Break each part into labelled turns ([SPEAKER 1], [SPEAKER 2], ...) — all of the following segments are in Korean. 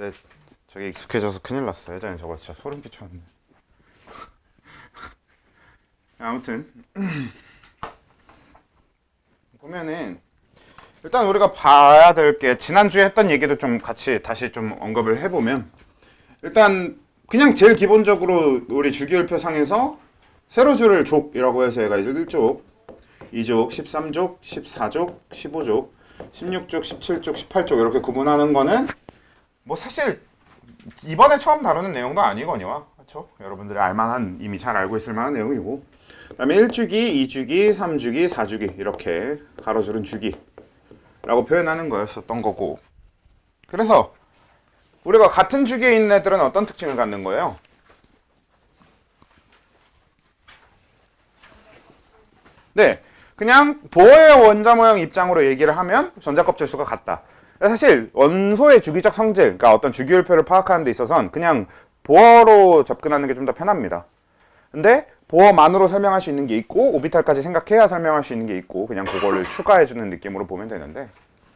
[SPEAKER 1] 네, 저게 익숙해져서 큰일 났어. 예전에 저거 진짜 소름 끼쳤는데. 아무튼 보면은 일단 우리가 봐야 될 게 지난주에 했던 얘기도 좀 같이 다시 좀 언급을 해보면 일단 그냥 제일 기본적으로 우리 주기율표 상에서 세로줄을 족이라고 해서 얘가 1족, 2족, 13족, 14족, 15족, 16족, 17족, 18족 이렇게 구분하는 거는 뭐 사실 이번에 처음 다루는 내용도 아니거니와 그렇죠? 여러분들이 알만한 이미 잘 알고 있을 만한 내용이고 그 다음에 1주기, 2주기, 3주기, 4주기 이렇게 가로줄은 주기라고 표현하는 거였었던 거고 그래서 우리가 같은 주기에 있는 애들은 어떤 특징을 갖는 거예요? 네, 그냥 보어의 원자 모형 입장으로 얘기를 하면 전자 껍질 수가 같다. 사실 원소의 주기적 성질, 그러니까 어떤 주기율표를 파악하는 데 있어서는 그냥 보어로 접근하는 게 좀 더 편합니다. 근데 보어만으로 설명할 수 있는 게 있고 오비탈까지 생각해야 설명할 수 있는 게 있고 그냥 그거를 추가해주는 느낌으로 보면 되는데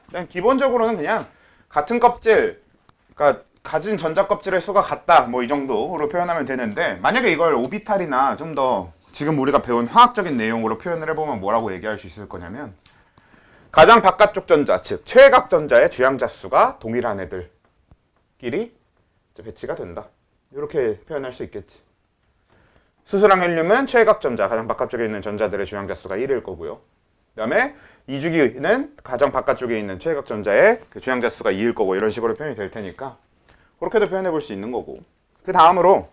[SPEAKER 1] 그냥 기본적으로는 그냥 같은 껍질, 그러니까 가진 전자 껍질의 수가 같다 뭐 이 정도로 표현하면 되는데 만약에 이걸 오비탈이나 좀 더 지금 우리가 배운 화학적인 내용으로 표현을 해보면 뭐라고 얘기할 수 있을 거냐면 가장 바깥쪽 전자, 즉 최외곽 전자의 주양자 수가 동일한 애들끼리 배치가 된다. 이렇게 표현할 수 있겠지. 수소랑 헬륨은 최외곽 전자, 가장 바깥쪽에 있는 전자들의 주양자 수가 1일 거고요. 그 다음에 이주기는 가장 바깥쪽에 있는 최외곽 전자의 그 주양자 수가 2일 거고 이런 식으로 표현이 될 테니까 그렇게도 표현해 볼 수 있는 거고 그 다음으로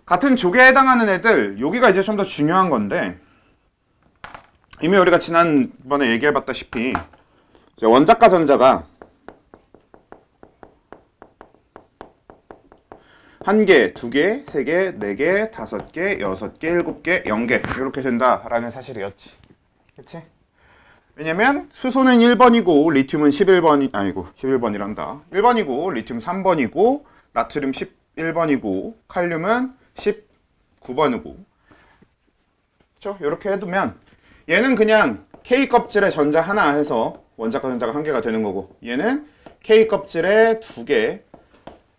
[SPEAKER 1] 같은 족에 해당하는 애들 여기가 이제 좀 더 중요한 건데 이미 우리가 지난번에 얘기해봤다시피 원자가 전자가 1개, 2개, 3개, 4개, 5개, 6개, 7개, 0개 이렇게 된다라는 사실이었지. 그치? 왜냐면 수소는 1번이고 리튬은 11번이란다. 1번이고 리튬 3번이고 나트륨 11번이고 칼륨은 19번이고 그렇죠? 이렇게 해두면 얘는 그냥 K 껍질에 전자 하나 해서 원자과 전자가 한 개가 되는 거고 얘는 K 껍질에 2개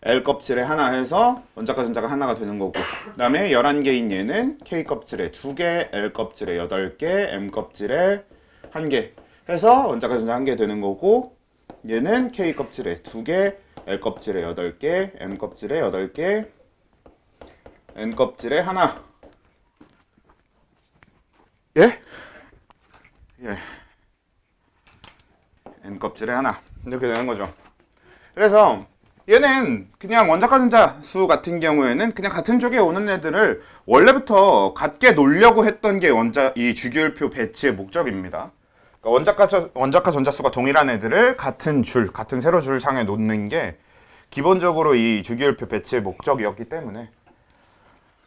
[SPEAKER 1] L 껍질에 하나 해서 원자과 전자가 하나가 되는 거고 그 다음에 11개인 얘는 K 껍질에 2개 L 껍질에 8개 M 껍질에 1개 해서 원자과 전자 1개 되는 거고 얘는 K 껍질에 2개 L 껍질에 8개 M 껍질에 8개 N 껍질에 하나 예? 예. N 껍질에 하나 이렇게 되는 거죠. 그래서 얘는 그냥 원자과 전자 수 같은 경우에는 그냥 같은 쪽에 오는 애들을 원래부터 같게 놓으려고 했던 게 이 주기율표 배치의 목적입니다. 그러니까 원자과 전자 수가 동일한 애들을 같은 세로 줄 상에 놓는 게 기본적으로 이 주기율표 배치의 목적이었기 때문에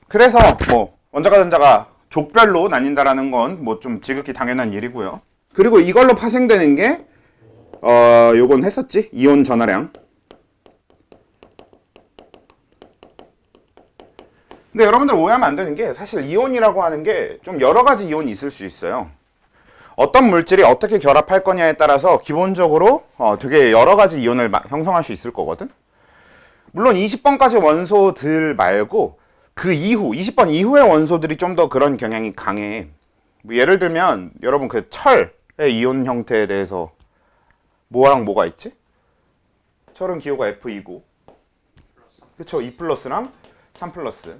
[SPEAKER 1] 그래서 뭐 원자과 전자가 족별로 나뉜다라는 건 뭐 좀 지극히 당연한 일이고요. 그리고 이걸로 파생되는 게 요건 했었지? 이온 전하량. 근데 여러분들 오해하면 안 되는 게 사실 이온이라고 하는 게 좀 여러 가지 이온이 있을 수 있어요. 어떤 물질이 어떻게 결합할 거냐에 따라서 기본적으로 되게 여러 가지 이온을 형성할 수 있을 거거든. 물론 20번까지 원소들 말고 그 이후 20번 이후의 원소들이 좀 더 그런 경향이 강해. 뭐 예를 들면 여러분 그 철의 이온 형태에 대해서 뭐랑 뭐가 있지? 철은 기호가 F2고 그쵸? 2 플러스랑 3 플러스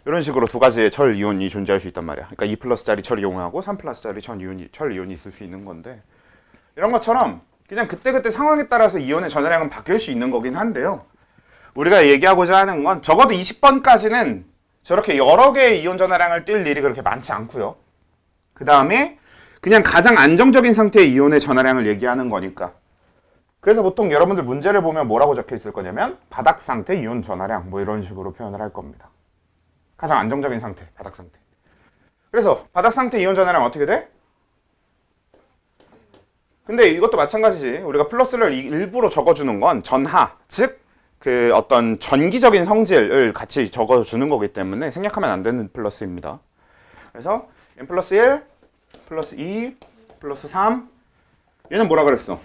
[SPEAKER 1] 이런 식으로 두 가지의 철 이온이 존재할 수 있단 말이야. 그러니까 2 플러스짜리 철 이온하고 3 플러스짜리 철 이온이 있을 수 있는 건데 이런 것처럼 그냥 그때그때 상황에 따라서 이온의 전하량은 바뀔 수 있는 거긴 한데요. 우리가 얘기하고자 하는 건 적어도 20번까지는 저렇게 여러 개의 이온 전하량을 띌 일이 그렇게 많지 않고요. 그 다음에 그냥 가장 안정적인 상태의 이온의 전하량을 얘기하는 거니까. 그래서 보통 여러분들 문제를 보면 뭐라고 적혀 있을 거냐면 바닥 상태 이온 전하량 뭐 이런 식으로 표현을 할 겁니다. 가장 안정적인 상태, 바닥 상태. 그래서 바닥 상태 이온 전하량 어떻게 돼? 근데 이것도 마찬가지지. 우리가 플러스를 일부러 적어주는 건 전하, 즉 그 어떤 전기적인 성질을 같이 적어주는 거기 때문에 생략하면 안 되는 플러스입니다. 그래서 n 플러스 1, 플러스 2, 플러스 3 얘는 뭐라 그랬어?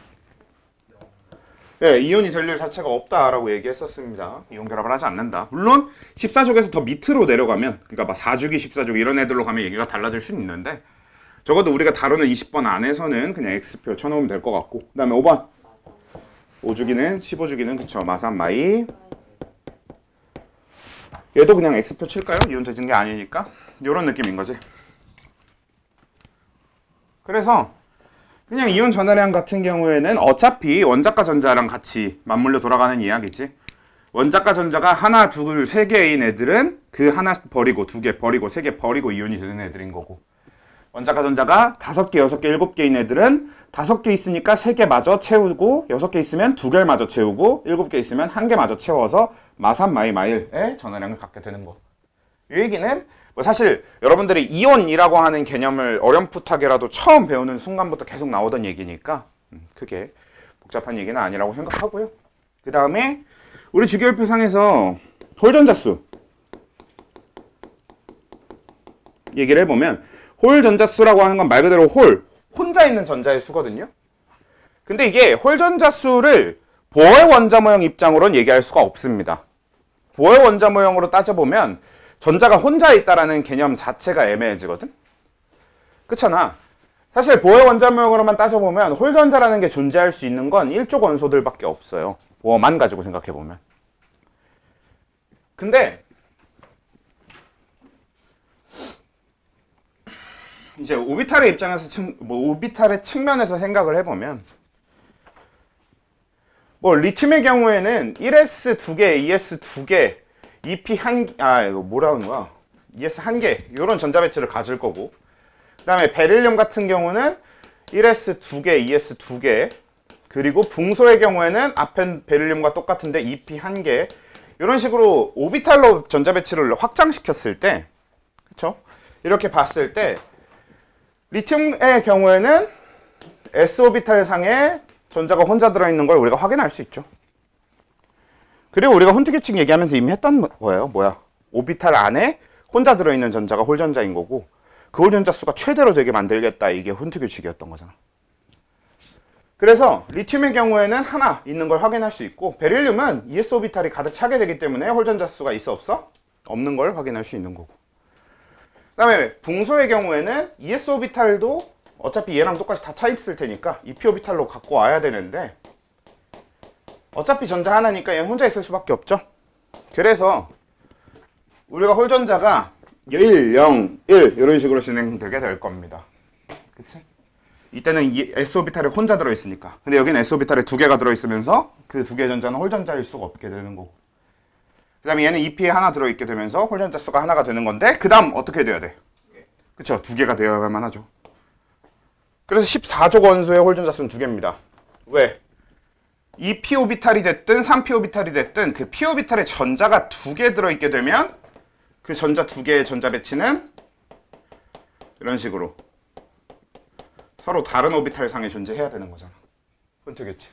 [SPEAKER 1] 네, 이온이 될 일 자체가 없다라고 얘기했었습니다. 이온 결합을 하지 않는다. 물론 14족에서 더 밑으로 내려가면, 그러니까 막 4주기, 14족 이런 애들로 가면 얘기가 달라질 수는 있는데, 적어도 우리가 다루는 20번 안에서는 그냥 X표 쳐놓으면 될 것 같고, 그 다음에 5번 5주기는 15주기는 그쵸, 마산 마이. 얘도 그냥 X표 칠까요? 이온 되진 게 아니니까. 요런 느낌인 거지. 그래서 그냥 이온 전하량 같은 경우에는 어차피 원자과 전자랑 같이 맞물려 돌아가는 이야기지. 원자과 전자가 하나, 둘, 세 개인 애들은 그 하나 버리고, 두 개 버리고, 세 개 버리고 이온이 되는 애들인 거고, 원자과 전자가 5개, 6개, 7개인 애들은 5개 있으니까 3개 마저 채우고, 6개 있으면 2개를 마저 채우고, 7개 있으면 1개 마저 채워서 마산 마이 마일의 전하량을 갖게 되는 거. 이 얘기는 뭐 사실 여러분들이 이온이라고 하는 개념을 어렴풋하게라도 처음 배우는 순간부터 계속 나오던 얘기니까 크게 복잡한 얘기는 아니라고 생각하고요. 그 다음에 우리 주기율표상에서 홀전자수 얘기를 해보면, 홀전자수라고 하는 건 말 그대로 혼자 있는 전자의 수거든요. 근데 이게 홀전자수를 보어의 원자 모형 입장으로는 얘기할 수가 없습니다. 보어의 원자 모형으로 따져보면 전자가 혼자 있다라는 개념 자체가 애매해지거든? 그렇잖아. 사실 보어 원자 모형으로만 따져보면 홀전자라는 게 존재할 수 있는 건 1족 원소들밖에 없어요. 보어만 가지고 생각해보면. 근데 이제 오비탈의 입장에서 오비탈의 측면에서 생각을 해보면, 뭐 리튬의 경우에는 1s 2개, 2s 2개, EP 이거 뭐라는 거야? ES 1개, 이런 전자 배치를 가질 거고, 그 다음에 베릴륨 같은 경우는 1s 2개, 2s 2개, 그리고 붕소의 경우에는 앞에 베릴륨과 똑같은데 EP 1개, 이런 식으로 오비탈로 전자 배치를 확장시켰을 때, 그쵸? 이렇게 봤을 때, 리튬의 경우에는 s오비탈 상에 전자가 혼자 들어있는 걸 우리가 확인할 수 있죠. 그리고 우리가 혼트 규칙 얘기하면서 이미 했던 거예요. 오비탈 안에 혼자 들어있는 전자가 홀전자인 거고, 그 홀전자 수가 최대로 되게 만들겠다, 이게 혼트 규칙이었던 거잖아. 그래서 리튬의 경우에는 하나 있는 걸 확인할 수 있고, 베릴륨은 ES 오비탈이 가득 차게 되기 때문에 홀전자 수가 있어 없어? 없는 걸 확인할 수 있는 거고, 그 다음에 붕소의 경우에는 ES 오비탈도 어차피 얘랑 똑같이 다 차 있을 테니까 EP 오비탈로 갖고 와야 되는데, 어차피 전자 하나니까 얘는 혼자 있을 수밖에 없죠. 그래서 우리가 홀전자가 1, 0, 1 이런 식으로 진행되게 될 겁니다. 그치? 이때는 이 s오비탈에 혼자 들어있으니까. 근데 여기는 s오비탈에 2개가 들어있으면서 그 2개의 전자는 홀전자일 수가 없게 되는 거고, 그 다음에 얘는 EP에 하나 들어있게 되면서 홀전자 수가 하나가 되는 건데, 그 다음 어떻게 돼야 돼? 그쵸? 2개가 되어야만 하죠. 그래서 14족 원소의 홀전자 수는 2개입니다. 왜? 2p 오비탈이 됐든 3p 오비탈이 됐든 그 p 오비탈에 전자가 2개 들어있게 되면 그 전자 2개의 전자 배치는 이런 식으로 서로 다른 오비탈 상에 존재해야 되는 거잖아. 혼트 규칙.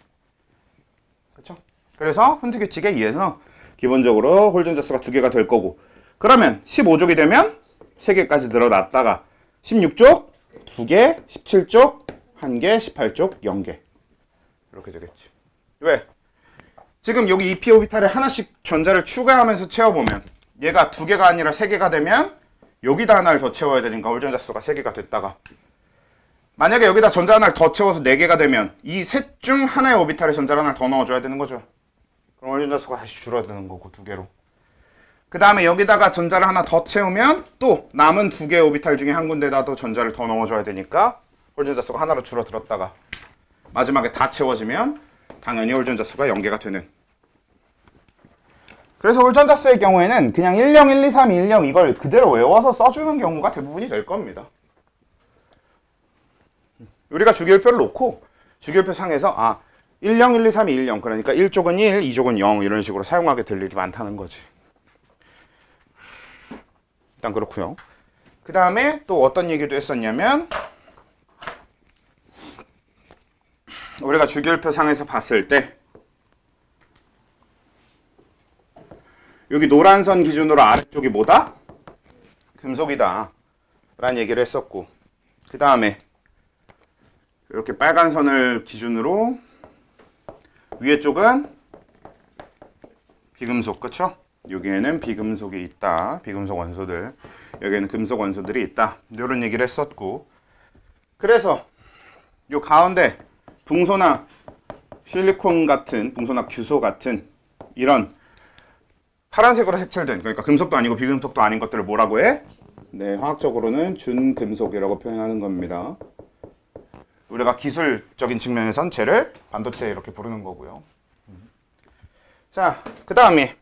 [SPEAKER 1] 그렇죠? 그래서 혼트 규칙에 의해서 기본적으로 홀전자 수가 2개가 될 거고, 그러면 15족이 되면 3개까지 늘어났다가 16족 2개, 17족 1개, 18족 0개 이렇게 되겠지. 왜? 지금 여기 EP 오비탈에 하나씩 전자를 추가하면서 채워보면 얘가 2개가 아니라 3개가 되면 여기다 하나를 더 채워야 되니까 홀전자 수가 3개가 됐다가, 만약에 여기다 전자 하나를 더 채워서 4개가 되면 이 셋 중 하나의 오비탈에 전자를 하나 더 넣어줘야 되는 거죠. 그럼 홀전자 수가 다시 줄어드는 거고, 2개로. 그 다음에 여기다가 전자를 하나 더 채우면 또 남은 2개의 오비탈 중에 한 군데다도 전자를 더 넣어줘야 되니까 홀전자 수가 하나로 줄어들었다가 마지막에 다 채워지면 당연히 홀전자 수가 0개가 되는. 그래서 홀전자 수의 경우에는 그냥 10, 1, 2, 3, 1, 0 이걸 그대로 외워서 써주는 경우가 대부분이 될 겁니다. 우리가 주기율표를 놓고 주기율표 상에서 1, 0, 1, 2, 3, 1, 0 그러니까 1족은 1, 2족은 0 이런 식으로 사용하게 될 일이 많다는 거지. 일단 그렇고요. 그 다음에 또 어떤 얘기도 했었냐면, 우리가 주기율표 상에서 봤을 때 여기 노란 선 기준으로 아래쪽이 뭐다? 금속이다 라는 얘기를 했었고, 그 다음에 이렇게 빨간 선을 기준으로 위에 쪽은 비금속, 그쵸? 여기에는 비금속이 있다. 비금속 원소들. 여기에는 금속 원소들이 있다. 이런 얘기를 했었고. 그래서 요 가운데 붕소나 실리콘 같은, 붕소나 규소 같은 이런 파란색으로 색칠된, 그러니까 금속도 아니고 비금속도 아닌 것들을 뭐라고 해? 네, 화학적으로는 준금속이라고 표현하는 겁니다. 우리가 기술적인 측면에선 쟤를 반도체 이렇게 부르는 거고요. 자, 그 다음에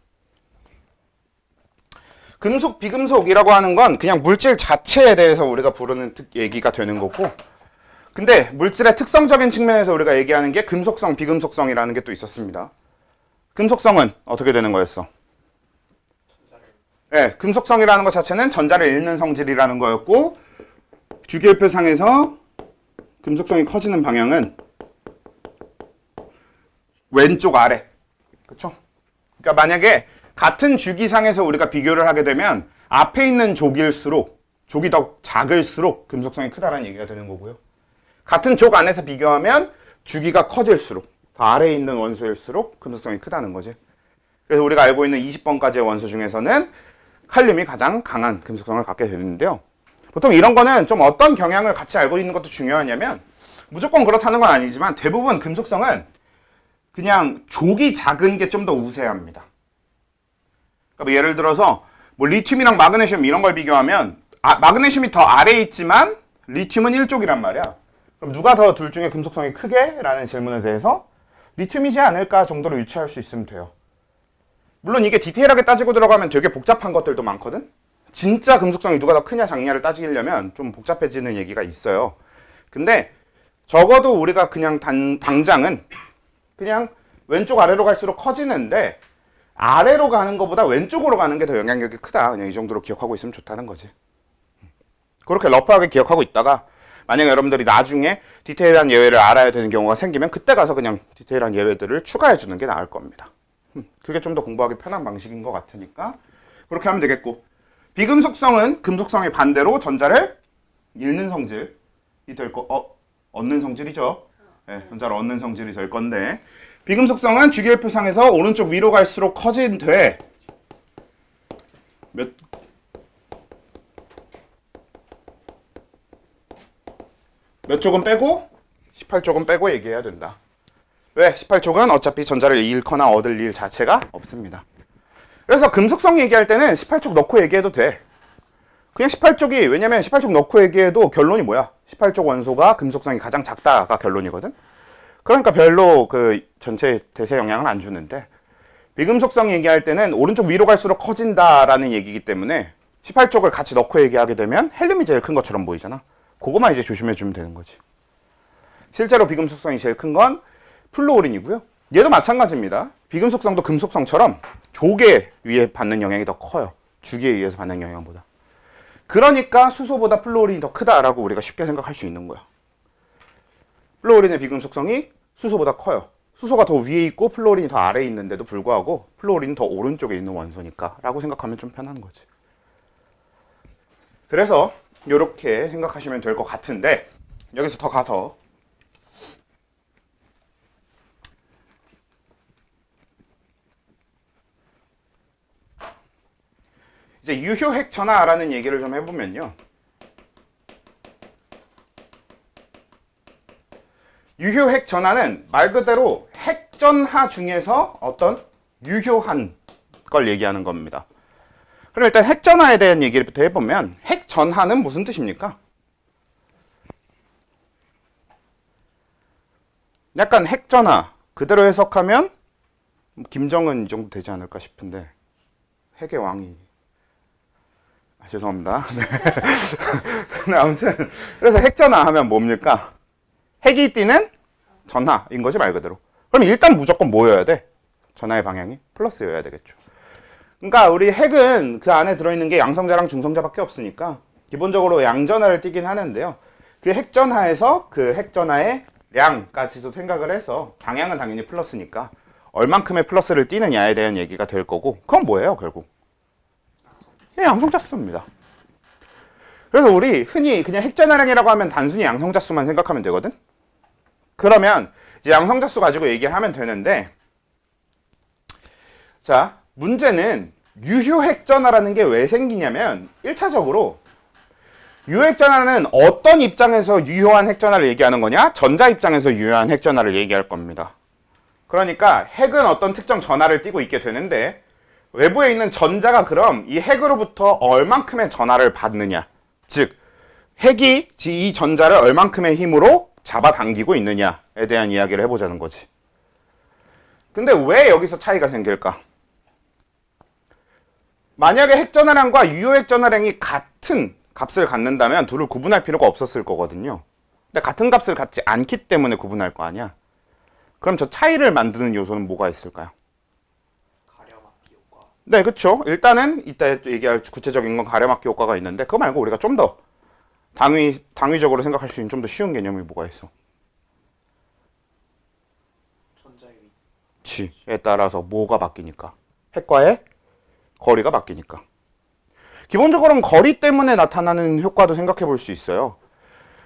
[SPEAKER 1] 금속, 비금속이라고 하는 건 그냥 물질 자체에 대해서 우리가 부르는 얘기가 되는 거고, 근데 물질의 특성적인 측면에서 우리가 얘기하는 게 금속성, 비금속성이라는 게 또 있었습니다. 금속성은 어떻게 되는 거였어? 네, 금속성이라는 것 자체는 전자를 잃는 성질이라는 거였고, 주기율표상에서 금속성이 커지는 방향은 왼쪽 아래. 그쵸? 그러니까 만약에 같은 주기상에서 우리가 비교를 하게 되면 앞에 있는 족일수록, 족이 더 작을수록 금속성이 크다라는 얘기가 되는 거고요. 같은 족 안에서 비교하면 주기가 커질수록, 더 아래에 있는 원소일수록 금속성이 크다는 거지. 그래서 우리가 알고 있는 20번까지의 원소 중에서는 칼륨이 가장 강한 금속성을 갖게 되는데요. 보통 이런 거는 좀 어떤 경향을 같이 알고 있는 것도 중요하냐면, 무조건 그렇다는 건 아니지만 대부분 금속성은 그냥 족이 작은 게 좀 더 우세합니다. 그러니까 뭐 예를 들어서 뭐 리튬이랑 마그네슘 이런 걸 비교하면 마그네슘이 더 아래에 있지만 리튬은 1족이란 말이야. 그럼 누가 더 둘 중에 금속성이 크게? 라는 질문에 대해서 리튬이지 않을까 정도로 유추할 수 있으면 돼요. 물론 이게 디테일하게 따지고 들어가면 되게 복잡한 것들도 많거든? 진짜 금속성이 누가 더 크냐 작냐를 따지려면 좀 복잡해지는 얘기가 있어요. 근데 적어도 우리가 그냥 당장은 그냥 왼쪽 아래로 갈수록 커지는데, 아래로 가는 것보다 왼쪽으로 가는 게 더 영향력이 크다. 그냥 이 정도로 기억하고 있으면 좋다는 거지. 그렇게 러프하게 기억하고 있다가 만약에 여러분들이 나중에 디테일한 예외를 알아야 되는 경우가 생기면 그때 가서 그냥 디테일한 예외들을 추가해 주는 게 나을 겁니다. 그게 좀 더 공부하기 편한 방식인 것 같으니까 그렇게 하면 되겠고, 비금속성은 금속성의 반대로 전자를 잃는 성질이 될 얻는 성질이죠. 네, 전자를 얻는 성질이 될 건데, 비금속성은 주기율표상에서 오른쪽 위로 갈수록 커진돼. 몇 쪽은 빼고 18쪽은 빼고 얘기해야 된다. 왜? 18쪽은 어차피 전자를 잃거나 얻을 일 자체가 없습니다. 그래서 금속성 얘기할 때는 18쪽 넣고 얘기해도 돼. 그냥 18쪽이, 왜냐면 18쪽 넣고 얘기해도 결론이 뭐야? 18쪽 원소가 금속성이 가장 작다가 결론이거든? 그러니까 별로 그 전체 대세 영향을 안 주는데, 비금속성 얘기할 때는 오른쪽 위로 갈수록 커진다라는 얘기이기 때문에 18쪽을 같이 넣고 얘기하게 되면 헬륨이 제일 큰 것처럼 보이잖아. 그거만 이제 조심해 주면 되는 거지. 실제로 비금속성이 제일 큰 건 플루오린이고요. 얘도 마찬가지입니다. 비금속성도 금속성처럼 족에 의해 받는 영향이 더 커요. 주기에 의해서 받는 영향보다. 그러니까 수소보다 플루오린이 더 크다라고 우리가 쉽게 생각할 수 있는 거야. 플루오린의 비금속성이 수소보다 커요. 수소가 더 위에 있고 플루오린이 더 아래에 있는데도 불구하고 플루오린은 더 오른쪽에 있는 원소니까 라고 생각하면 좀 편한 거지. 그래서 이렇게 생각하시면 될 것 같은데, 여기서 더 가서 이제 유효핵 전하라는 얘기를 좀 해보면요. 유효핵 전하는 말 그대로 핵전하 중에서 어떤 유효한 걸 얘기하는 겁니다. 그럼 일단 핵전하에 대한 얘기부터 해보면, 핵전하는 무슨 뜻입니까? 약간 핵전하 그대로 해석하면 김정은 이 정도 되지 않을까 싶은데, 핵의 왕이, 죄송합니다. 네. 아무튼 그래서 핵전하 하면 뭡니까? 핵이 띄는 전하인 것이 말 그대로. 그럼 일단 무조건 뭐여야 돼? 전하의 방향이 플러스여야 되겠죠. 그러니까 우리 핵은 그 안에 들어있는 게 양성자랑 중성자밖에 없으니까 기본적으로 양전하를 띄긴 하는데요. 그 핵전하에서 그 핵전하의 량까지도 생각을 해서 방향은 당연히 플러스니까 얼만큼의 플러스를 띄느냐에 대한 얘기가 될 거고, 그건 뭐예요 결국? 양성자 수입니다. 그래서 우리 흔히 그냥 핵전하량이라고 하면 단순히 양성자 수만 생각하면 되거든? 그러면 이제 양성자수 가지고 얘기를 하면 되는데, 자, 문제는 유효핵전화라는 게 왜 생기냐면 1차적으로 유효핵전화는 어떤 입장에서 유효한 핵전화를 얘기하는 거냐? 전자 입장에서 유효한 핵전화를 얘기할 겁니다. 그러니까 핵은 어떤 특정 전하를 띠고 있게 되는데 외부에 있는 전자가 그럼 이 핵으로부터 얼만큼의 전하를 받느냐, 즉 핵이 이 전자를 얼만큼의 힘으로 잡아당기고 있느냐에 대한 이야기를 해보자는 거지. 근데 왜 여기서 차이가 생길까? 만약에 핵전화량과 유효핵전화량이 같은 값을 갖는다면 둘을 구분할 필요가 없었을 거거든요. 근데 같은 값을 갖지 않기 때문에 구분할 거 아니야. 그럼 저 차이를 만드는 요소는 뭐가 있을까요?
[SPEAKER 2] 가려막기 효과.
[SPEAKER 1] 네, 그쵸. 일단은 이따 얘기할 구체적인 건 가려막기 효과가 있는데, 그거 말고 우리가 좀 더 당위적으로 생각할 수 있는 좀 더 쉬운 개념이 뭐가 있어?
[SPEAKER 2] 전자의
[SPEAKER 1] 위치에 따라서 뭐가 바뀌니까? 핵과의 거리가 바뀌니까. 기본적으로는 거리 때문에 나타나는 효과도 생각해 볼 수 있어요.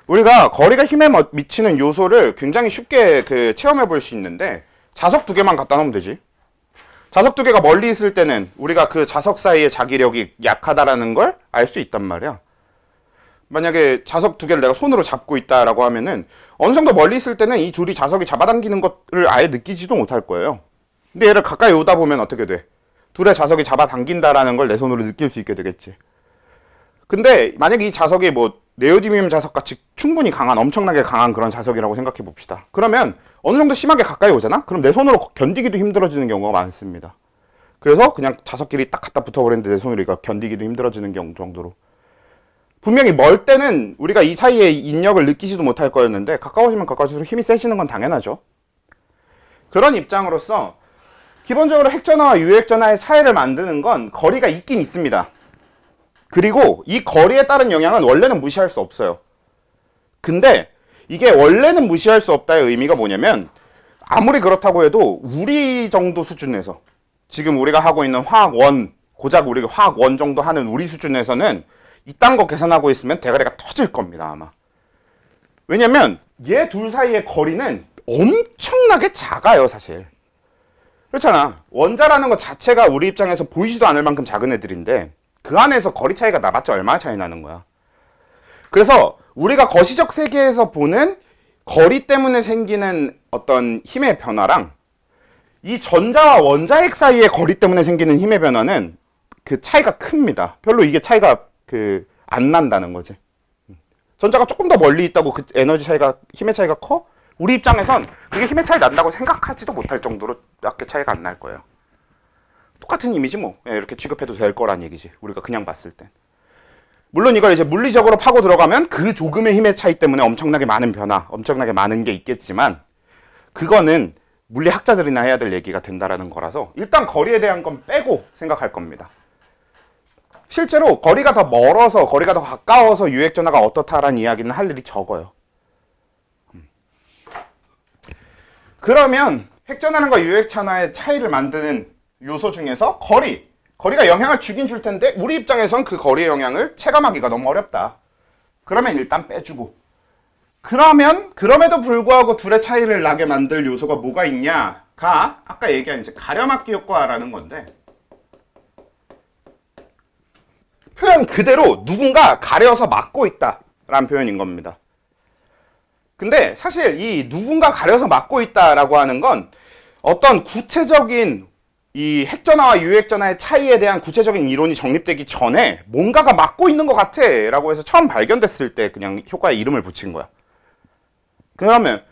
[SPEAKER 1] 우리가 거리가 힘에 미치는 요소를 굉장히 쉽게 체험해 볼 수 있는데, 자석 두 개만 갖다 놓으면 되지. 자석 두 개가 멀리 있을 때는 우리가 그 자석 사이의 자기력이 약하다라는 걸 알 수 있단 말이야. 만약에 자석 두 개를 내가 손으로 잡고 있다라고 하면은 어느 정도 멀리 있을 때는 이 둘이 자석이 잡아당기는 것을 아예 느끼지도 못할 거예요. 근데 얘를 가까이 오다 보면 어떻게 돼? 둘의 자석이 잡아당긴다라는 걸 내 손으로 느낄 수 있게 되겠지. 근데 만약에 이 자석이 뭐 네오디뮴 자석 같이 충분히 강한, 엄청나게 강한 그런 자석이라고 생각해 봅시다. 그러면 어느 정도 심하게 가까이 오잖아? 그럼 내 손으로 견디기도 힘들어지는 경우가 많습니다. 그래서 그냥 자석끼리 딱 갖다 붙어버리는데 내 손으로 이거 견디기도 힘들어지는 경우 정도로. 분명히 멀 때는 우리가 이 사이에 인력을 느끼지도 못할 거였는데 가까워지면 가까워질수록 힘이 세지는 건 당연하죠. 그런 입장으로서 기본적으로 핵전화와 유핵전화의 차이를 만드는 건 거리가 있긴 있습니다. 그리고 이 거리에 따른 영향은 원래는 무시할 수 없어요. 근데 이게 원래는 무시할 수 없다의 의미가 뭐냐면, 아무리 그렇다고 해도 우리 정도 수준에서, 지금 우리가 하고 있는 화학원, 고작 우리가 화학원 정도 하는 우리 수준에서는 이딴 거 계산하고 있으면 대가리가 터질 겁니다, 아마. 왜냐면 얘 둘 사이의 거리는 엄청나게 작아요, 사실. 그렇잖아. 원자라는 것 자체가 우리 입장에서 보이지도 않을 만큼 작은 애들인데 그 안에서 거리 차이가 나봤자 얼마나 차이 나는 거야. 그래서 우리가 거시적 세계에서 보는 거리 때문에 생기는 어떤 힘의 변화랑 이 전자와 원자핵 사이의 거리 때문에 생기는 힘의 변화는 그 차이가 큽니다. 별로 이게 차이가 안 난다는 거지. 전자가 조금 더 멀리 있다고 그 에너지 차이가, 힘의 차이가 커? 우리 입장에선 그게 힘의 차이 난다고 생각하지도 못할 정도로 밖에 차이가 안 날 거예요. 똑같은 힘이지 뭐. 이렇게 취급해도 될 거란 얘기지. 우리가 그냥 봤을 땐. 물론 이걸 이제 물리적으로 파고 들어가면 그 조금의 힘의 차이 때문에 엄청나게 많은 변화, 엄청나게 많은 게 있겠지만 그거는 물리학자들이나 해야 될 얘기가 된다라는 거라서 일단 거리에 대한 건 빼고 생각할 겁니다. 실제로 거리가 더 멀어서, 거리가 더 가까워서 유핵전화가 어떻다라는 이야기는 할 일이 적어요. 그러면 핵전화량과 유핵전화의 차이를 만드는 요소 중에서 거리가 영향을 주긴 줄 텐데 우리 입장에선 그 거리의 영향을 체감하기가 너무 어렵다. 그러면 일단 빼주고, 그러면 그럼에도 불구하고 둘의 차이를 나게 만들 요소가 뭐가 있냐가 아까 얘기한 이제 가려막기 효과라는 건데, 표현 그대로 누군가 가려서 막고 있다라는 표현인 겁니다. 근데 사실 이 누군가 가려서 막고 있다라고 하는 건 어떤 구체적인 이 핵전화와 유핵전화의 차이에 대한 구체적인 이론이 정립되기 전에 뭔가가 막고 있는 것 같아 라고 해서 처음 발견됐을 때 그냥 효과에 이름을 붙인 거야. 그러면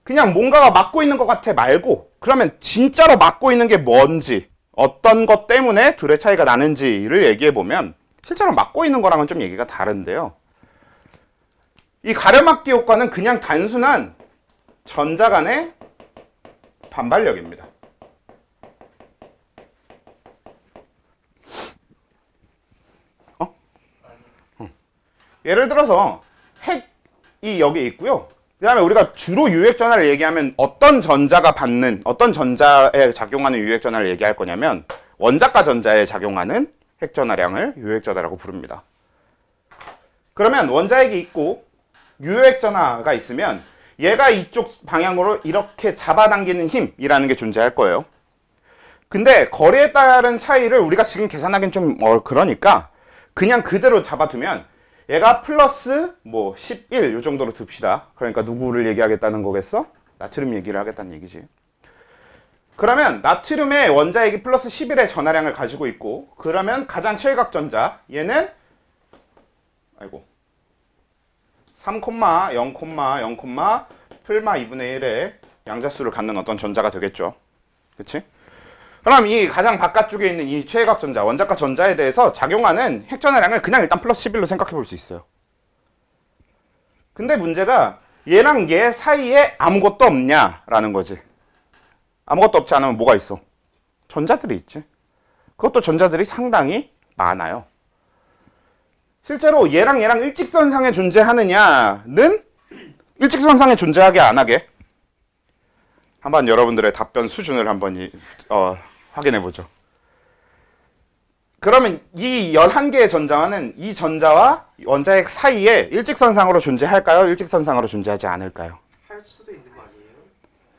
[SPEAKER 1] 그냥 뭔가가 막고 있는 것 같아 말고, 그러면 진짜로 막고 있는 게 뭔지, 어떤 것 때문에 둘의 차이가 나는지를 얘기해 보면 실제로 막고 있는 거랑은 좀 얘기가 다른데요. 이 가려막기 효과는 그냥 단순한 전자 간의 반발력입니다. 예를 들어서 핵이 여기 있고요. 그 다음에 우리가 주로 유핵전화를 얘기하면 어떤 전자가 받는, 어떤 전자에 작용하는 유핵전화를 얘기할 거냐면 원자가 전자에 작용하는 핵전화량을 유핵전화라고 부릅니다. 그러면 원자핵이 있고 유핵전화가 있으면 얘가 이쪽 방향으로 이렇게 잡아당기는 힘이라는 게 존재할 거예요. 근데 거리에 따른 차이를 우리가 지금 계산하기는 좀 그러니까 그냥 그대로 잡아두면 얘가 플러스 뭐 11 요 정도로 둡시다. 그러니까 누구를 얘기하겠다는 거겠어? 나트륨 얘기를 하겠다는 얘기지. 그러면 나트륨의 원자핵이 플러스 11의 전하량을 가지고 있고, 그러면 가장 최외각 전자 얘는 3, 0, 0, 풀마 2분의 1의 양자수를 갖는 어떤 전자가 되겠죠. 그치? 그럼 이 가장 바깥쪽에 있는 이 최외각 전자, 원자과 전자에 대해서 작용하는 핵전하량을 그냥 일단 플러스 11로 생각해 볼 수 있어요. 근데 문제가 얘랑 얘 사이에 아무것도 없냐라는 거지. 아무것도 없지 않으면 뭐가 있어? 전자들이 있지. 그것도 전자들이 상당히 많아요. 실제로 얘랑 일직선상에 존재하느냐는 일직선상에 존재하게 안 하게 한번 여러분들의 답변 수준을 한번 확인해 보죠. 그러면 이 11개의 전자와는 이 전자와 원자핵 사이에 일직선상으로 존재할까요? 일직선상으로 존재하지 않을까요?
[SPEAKER 2] 할 수도 있는 거 아니에요?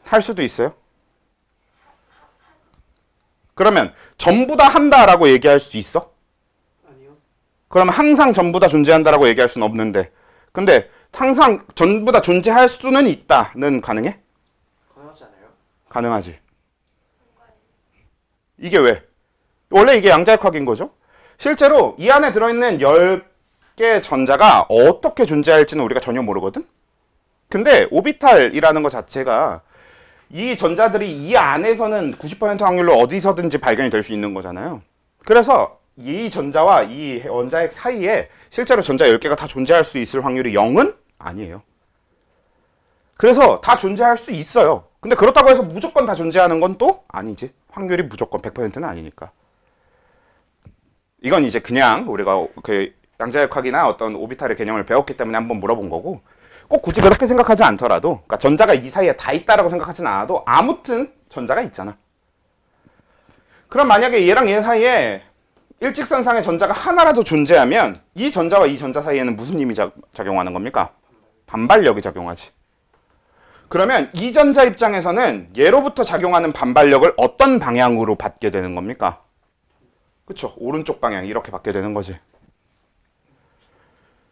[SPEAKER 1] 할 수도 있어요. 그러면 전부 다 한다라고 얘기할 수 있어?
[SPEAKER 2] 아니요.
[SPEAKER 1] 그러면 항상 전부 다 존재한다라고 얘기할 수는 없는데, 근데 항상 전부 다 존재할 수는 있다는 가능해?
[SPEAKER 2] 가능하지 않아요?
[SPEAKER 1] 가능하지. 이게 왜? 원래 이게 양자역학인 거죠? 실제로 이 안에 들어있는 10개 전자가 어떻게 존재할지는 우리가 전혀 모르거든? 근데 오비탈이라는 것 자체가 이 전자들이 이 안에서는 90% 확률로 어디서든지 발견이 될 수 있는 거잖아요. 그래서 이 전자와 이 원자핵 사이에 실제로 전자 10개가 다 존재할 수 있을 확률이 0은 아니에요. 그래서 다 존재할 수 있어요. 근데 그렇다고 해서 무조건 다 존재하는 건 또 아니지. 확률이 무조건 100%는 아니니까. 이건 이제 그냥 우리가 그 양자역학이나 어떤 오비탈의 개념을 배웠기 때문에 한번 물어본 거고, 꼭 굳이 그렇게 생각하지 않더라도, 그러니까 전자가 이 사이에 다 있다라고 생각하진 않아도 아무튼 전자가 있잖아. 그럼 만약에 얘랑 얘 사이에 일직선상의 전자가 하나라도 존재하면 이 전자와 이 전자 사이에는 무슨 힘이 작용하는 겁니까? 반발력이 작용하지. 그러면 이 전자 입장에서는 얘로부터 작용하는 반발력을 어떤 방향으로 받게 되는 겁니까? 그쵸? 오른쪽 방향 이렇게 받게 되는 거지.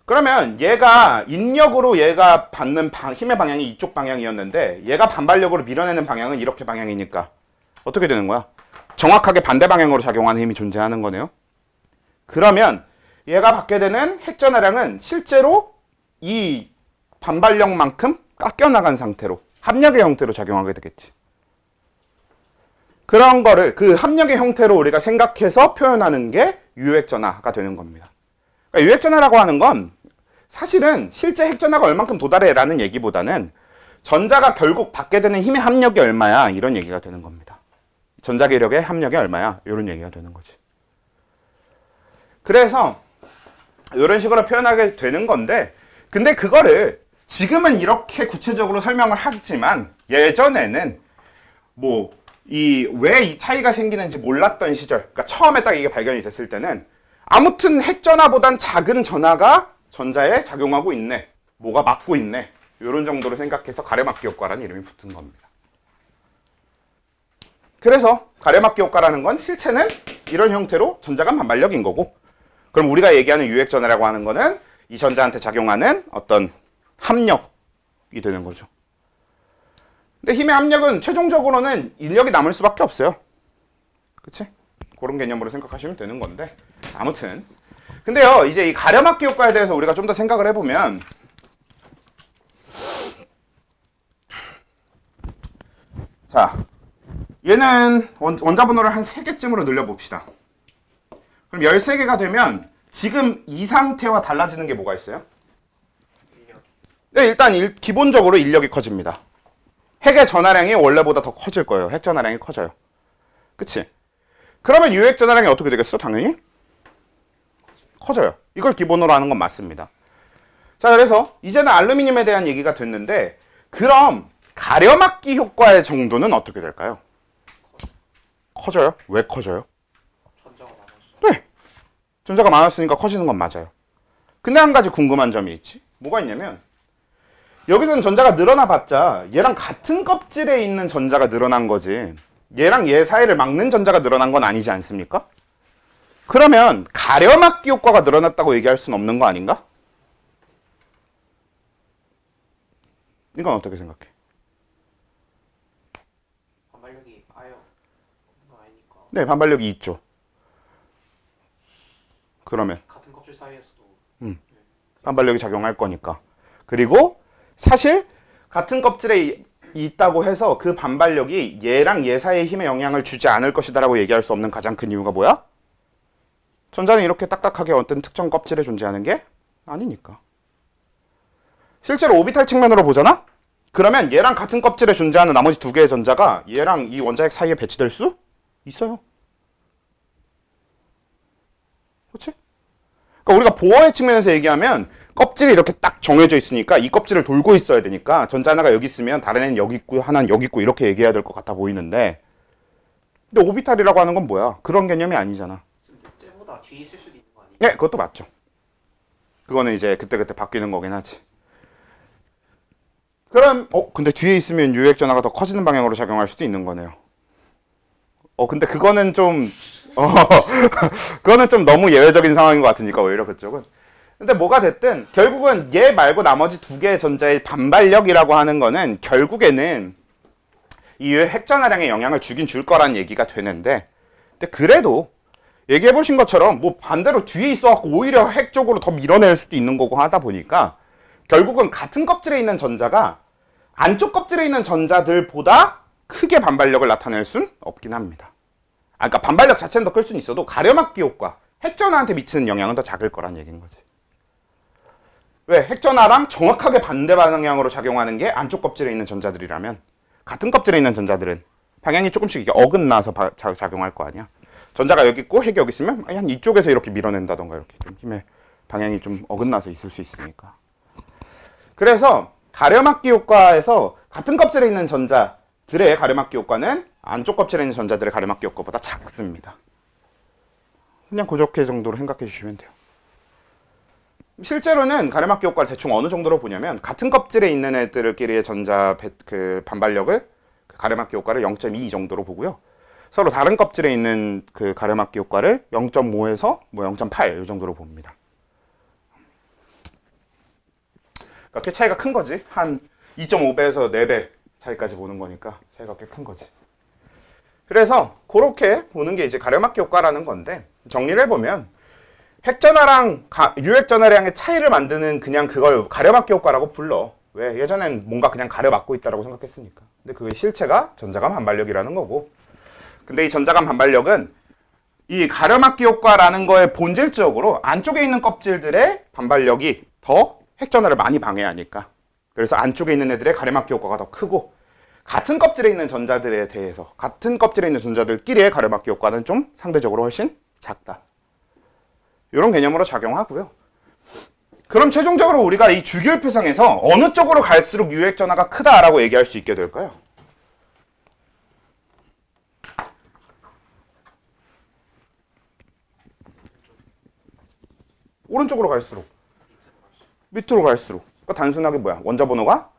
[SPEAKER 1] 그러면 얘가 인력으로 얘가 받는 힘의 방향이 이쪽 방향이었는데 얘가 반발력으로 밀어내는 방향은 이렇게 방향이니까 어떻게 되는 거야? 정확하게 반대 방향으로 작용하는 힘이 존재하는 거네요. 그러면 얘가 받게 되는 핵전하량은 실제로 이 반발력만큼 깎여나간 상태로 합력의 형태로 작용하게 되겠지. 그런 거를 그 합력의 형태로 우리가 생각해서 표현하는 게 유핵전하가 되는 겁니다. 그러니까 유핵전하라고 하는 건 사실은 실제 핵전하가 얼만큼 도달해라는 얘기보다는 전자가 결국 받게 되는 힘의 합력이 얼마야 이런 얘기가 되는 겁니다. 전자기력의 합력이 얼마야 이런 얘기가 되는 거지. 그래서 이런 식으로 표현하게 되는 건데, 근데 그거를 지금은 이렇게 구체적으로 설명을 하지만 예전에는 뭐 왜 이 차이가 생기는지 몰랐던 시절, 그러니까 처음에 딱 이게 발견이 됐을 때는 아무튼 핵전하보단 작은 전하가 전자에 작용하고 있네, 뭐가 막고 있네, 이런 정도로 생각해서 가려막기 효과라는 이름이 붙은 겁니다. 그래서 가려막기 효과라는 건 실체는 이런 형태로 전자간 반발력인 거고, 그럼 우리가 얘기하는 유핵전하라고 하는 거는 이 전자한테 작용하는 어떤 합력이 되는 거죠. 근데 힘의 합력은 최종적으로는 인력이 남을 수밖에 없어요. 그치? 그런 개념으로 생각하시면 되는 건데, 아무튼 근데요, 이제 이 가려막기 효과에 대해서 우리가 좀 더 생각을 해보면, 자, 얘는 원자 번호를 한 3개쯤으로 늘려봅시다. 그럼 13개가 되면 지금 이 상태와 달라지는 게 뭐가 있어요? 네, 일단 기본적으로 인력이 커집니다. 핵의 전하량이 원래보다 더 커질 거예요. 핵 전하량이 커져요. 그치? 그러면 유핵 전하량이 어떻게 되겠어? 당연히 커져요. 이걸 기본으로 하는 건 맞습니다. 자, 그래서 이제는 알루미늄에 대한 얘기가 됐는데, 그럼 가려막기 효과의 정도는 어떻게 될까요? 커져요? 왜 커져요?
[SPEAKER 2] 전자가 많아서.
[SPEAKER 1] 네, 전자가 많았으니까 커지는 건 맞아요. 근데 한 가지 궁금한 점이 있지. 뭐가 있냐면 여기서는 전자가 늘어나 봤자 얘랑 같은 껍질에 있는 전자가 늘어난 거지. 얘랑 얘 사이를 막는 전자가 늘어난 건 아니지 않습니까? 그러면 가려막기 효과가 늘어났다고 얘기할 수는 없는 거 아닌가? 이건 어떻게 생각해?
[SPEAKER 2] 반발력이 아예 없는 거 아니니까.
[SPEAKER 1] 네, 반발력이 있죠. 그러면
[SPEAKER 2] 같은 껍질 사이에서도.
[SPEAKER 1] 반발력이 작용할 거니까. 그리고 사실 같은 껍질에 있다고 해서 그 반발력이 얘랑 얘 사이의 힘에 영향을 주지 않을 것이다라고 얘기할 수 없는 가장 큰 이유가 뭐야? 전자는 이렇게 딱딱하게 어떤 특정 껍질에 존재하는 게 아니니까. 실제로 오비탈 측면으로 보잖아? 그러면 얘랑 같은 껍질에 존재하는 나머지 두 개의 전자가 얘랑 이 원자핵 사이에 배치될 수 있어요. 그렇지? 그러니까 우리가 보어의 측면에서 얘기하면 껍질이 이렇게 딱 정해져 있으니까 이 껍질을 돌고 있어야 되니까 전자 하나가 여기 있으면 다른 애는 여기 있고 하나는 여기 있고 이렇게 얘기해야 될 것 같아 보이는데, 근데 오비탈이라고 하는 건 뭐야? 그런 개념이 아니잖아.
[SPEAKER 2] 쟤보다 뒤에 있을 수도 있는 거 아니에요?
[SPEAKER 1] 네, 그것도 맞죠. 그거는 이제 그때그때 바뀌는 거긴 하지. 그럼 근데 뒤에 있으면 유액 전하가 더 커지는 방향으로 작용할 수도 있는 거네요. 근데 그거는 좀 그거는 좀 너무 예외적인 상황인 것 같으니까 오히려 그쪽은. 근데 뭐가 됐든 결국은 얘 말고 나머지 두 개의 전자의 반발력이라고 하는 거는 결국에는 이 핵 전하량에 영향을 주긴 줄 거란 얘기가 되는데, 근데 그래도 얘기해 보신 것처럼 뭐 반대로 뒤에 있어갖고 오히려 핵 쪽으로 더 밀어낼 수도 있는 거고 하다 보니까 결국은 같은 껍질에 있는 전자가 안쪽 껍질에 있는 전자들보다 크게 반발력을 나타낼 순 없긴 합니다. 그러니까 반발력 자체는 더 클 수는 있어도 가려막기 효과, 핵전하한테 미치는 영향은 더 작을 거란 얘기인 거지. 왜? 핵전하랑 정확하게 반대 방향으로 작용하는 게 안쪽 껍질에 있는 전자들이라면 같은 껍질에 있는 전자들은 방향이 조금씩 이게 어긋나서 작용할 거 아니야. 전자가 여기 있고 핵이 여기 있으면 한 이쪽에서 이렇게 밀어낸다던가 이렇게 좀 힘의 방향이 좀 어긋나서 있을 수 있으니까. 그래서 가려막기 효과에서 같은 껍질에 있는 전자들의 가려막기 효과는 안쪽 껍질에 있는 전자들의 가려막기 효과보다 작습니다. 그냥 그렇게 정도로 생각해 주시면 돼요. 실제로는 가려막기 효과를 대충 어느 정도로 보냐면 같은 껍질에 있는 애들끼리의 전자 그 반발력을 가려막기 효과를 0.2 정도로 보고요. 서로 다른 껍질에 있는 그 가려막기 효과를 0.5에서 뭐 0.8 이 정도로 봅니다. 그러니까 꽤 차이가 큰 거지. 한 2.5배에서 4배 차이까지 보는 거니까 차이가 꽤 큰 거지. 그래서 그렇게 보는 게 이제 가려막기 효과라는 건데, 정리를 해보면 핵전하랑 유핵전하량의 차이를 만드는 그냥 그걸 가려막기 효과라고 불러. 왜? 예전엔 뭔가 그냥 가려막고 있다라고 생각했으니까. 근데 그게 실체가 전자간 반발력이라는 거고, 근데 이 전자간 반발력은 이 가려막기 효과라는 거에 본질적으로 안쪽에 있는 껍질들의 반발력이 더 핵전하를 많이 방해하니까, 그래서 안쪽에 있는 애들의 가려막기 효과가 더 크고, 같은 껍질에 있는 전자들에 대해서 같은 껍질에 있는 전자들끼리의 가려막기 효과는 좀 상대적으로 훨씬 작다. 이런 개념으로 작용하고요. 그럼 최종적으로 우리가 이 주기율표상에서 어느 쪽으로 갈수록 유핵 전하가 크다라고 얘기할 수 있게 될까요? 오른쪽으로 갈수록, 밑으로 갈수록. 그러니까 단순하게 뭐야? 원자 번호가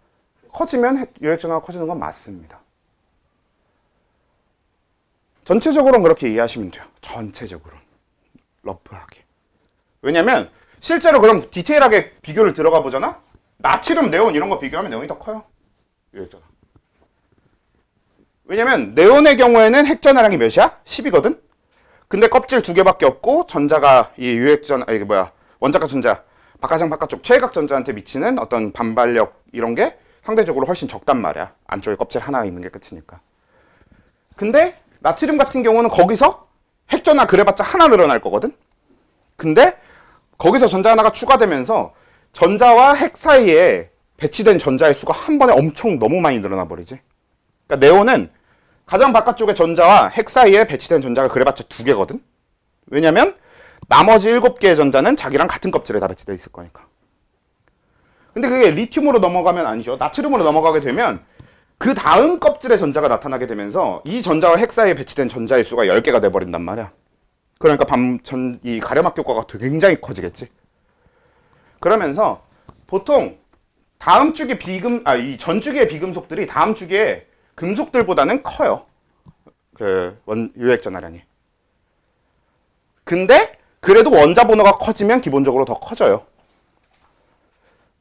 [SPEAKER 1] 커지면 유핵 전하가 커지는 건 맞습니다. 전체적으로는 그렇게 이해하시면 돼요. 전체적으로. 러프하게. 왜냐면 실제로 그럼 디테일하게 비교를 들어가 보잖아? 나트륨, 네온 이런 거 비교하면 네온이 더 커요. 유핵전하. 왜냐면 네온의 경우에는 핵전하량이 몇이야? 10이거든? 근데 껍질 2개밖에 없고 전자가 이 유핵전, 이게 뭐야? 원자과 전자, 바깥장 바깥쪽 최외각 전자한테 미치는 어떤 반발력 이런 게 상대적으로 훨씬 적단 말이야. 안쪽에 껍질 하나 있는 게 끝이니까. 근데 나트륨 같은 경우는 거기서 핵전하 그래봤자 하나 늘어날 거거든? 근데 거기서 전자 하나가 추가되면서 전자와 핵 사이에 배치된 전자의 수가 한 번에 엄청 너무 많이 늘어나 버리지. 그러니까 네온은 가장 바깥쪽에 전자와 핵 사이에 배치된 전자가 그래봤자 2개거든? 왜냐면 나머지 7개의 전자는 자기랑 같은 껍질에 다 배치되어 있을 거니까. 근데 그게 리튬으로 넘어가면 아니죠. 나트륨으로 넘어가게 되면 그 다음 껍질에 전자가 나타나게 되면서 이 전자와 핵 사이에 배치된 전자의 수가 10개가 돼버린단 말이야. 그러니까 이 가려막기 효과가 굉장히 커지겠지. 그러면서 보통 다음 주기 이 전주기의 비금속들이 다음 주기의 금속들보다는 커요. 그 유액 전하량이. 근데 그래도 원자 번호가 커지면 기본적으로 더 커져요.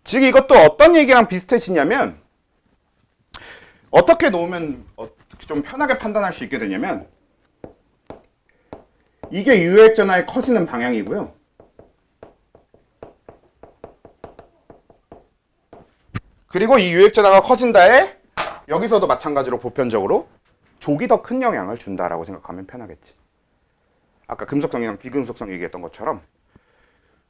[SPEAKER 1] 즉 이것도 어떤 얘기랑 비슷해지냐면 어떻게 놓으면 좀 편하게 판단할 수 있게 되냐면 이게 유액 전하의 커지는 방향이고요. 그리고 이 유액 전하가 커진다에 여기서도 마찬가지로 보편적으로 족이 더 큰 영향을 준다라고 생각하면 편하겠지. 아까 금속성이랑 비금속성 얘기했던 것처럼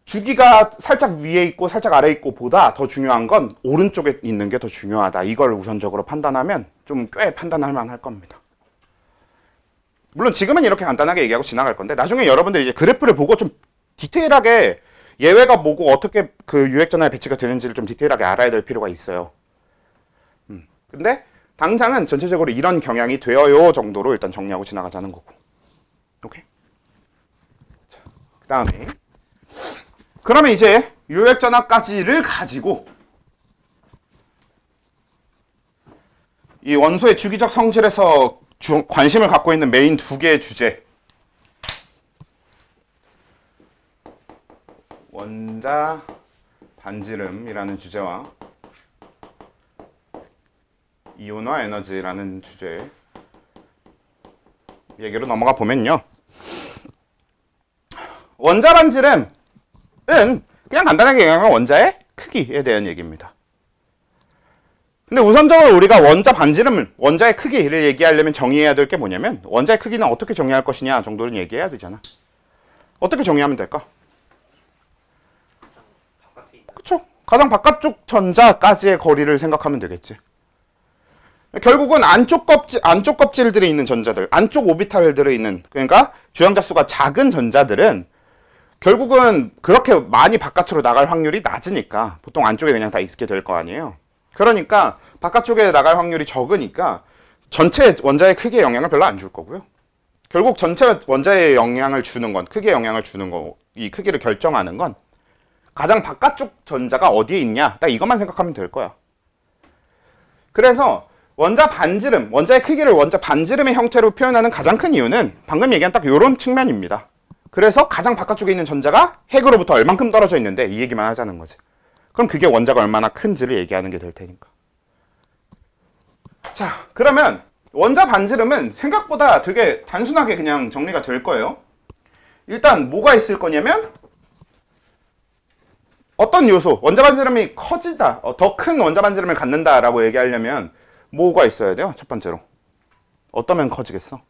[SPEAKER 1] 주기가 살짝 위에 있고 살짝 아래에 있고 보다 더 중요한 건 오른쪽에 있는 게 더 중요하다. 이걸 우선적으로 판단하면 좀 꽤 판단할 만할 겁니다. 물론 지금은 이렇게 간단하게 얘기하고 지나갈 건데 나중에 여러분들이 이제 그래프를 보고 좀 디테일하게 예외가 뭐고 어떻게 그 유액전하에 배치가 되는지를 좀 디테일하게 알아야 될 필요가 있어요. 근데 당장은 전체적으로 이런 경향이 되어요 정도로 일단 정리하고 지나가자는 거고. 오케이? 자, 그 다음에 그러면 이제 유액전하까지를 가지고 이 원소의 주기적 성질에서 관심을 갖고 있는 메인 두 개의 주제, 원자 반지름이라는 주제와 이온화 에너지라는 주제 얘기로 넘어가 보면요. 원자 반지름은 그냥 간단하게 얘기하면 원자의 크기에 대한 얘기입니다. 근데 우선적으로 우리가 원자 반지름을, 원자의 크기를 얘기하려면 정의해야 될 게 뭐냐면 원자의 크기는 어떻게 정의할 것이냐 정도를 얘기해야 되잖아. 어떻게 정의하면 될까? 그쵸? 가장 바깥쪽 전자까지의 거리를 생각하면 되겠지. 결국은 안쪽 껍질들이 있는 전자들, 안쪽 오비탈들이 있는, 그러니까 주행자 수가 작은 전자들은 결국은 그렇게 많이 바깥으로 나갈 확률이 낮으니까 보통 안쪽에 그냥 다 있게 될 거 아니에요. 그러니까 바깥쪽에 나갈 확률이 적으니까 전체 원자의 크기에 영향을 별로 안 줄 거고요. 결국 전체 원자에 영향을 주는 건, 크기에 영향을 주는 거, 이 크기를 결정하는 건 가장 바깥쪽 전자가 어디에 있냐, 딱 이것만 생각하면 될 거야. 그래서 원자 반지름, 원자의 크기를 원자 반지름의 형태로 표현하는 가장 큰 이유는 방금 얘기한 딱 이런 측면입니다. 그래서 가장 바깥쪽에 있는 전자가 핵으로부터 얼만큼 떨어져 있는데 이 얘기만 하자는 거지. 그럼 그게 원자가 얼마나 큰지를 얘기하는 게 될 테니까. 자, 그러면 원자 반지름은 생각보다 되게 단순하게 그냥 정리가 될 거예요. 일단 뭐가 있을 거냐면 어떤 요소, 원자 반지름이 커지다, 더 큰 원자 반지름을 갖는다라고 얘기하려면 뭐가 있어야 돼요? 첫 번째로. 어떠면 커지겠어?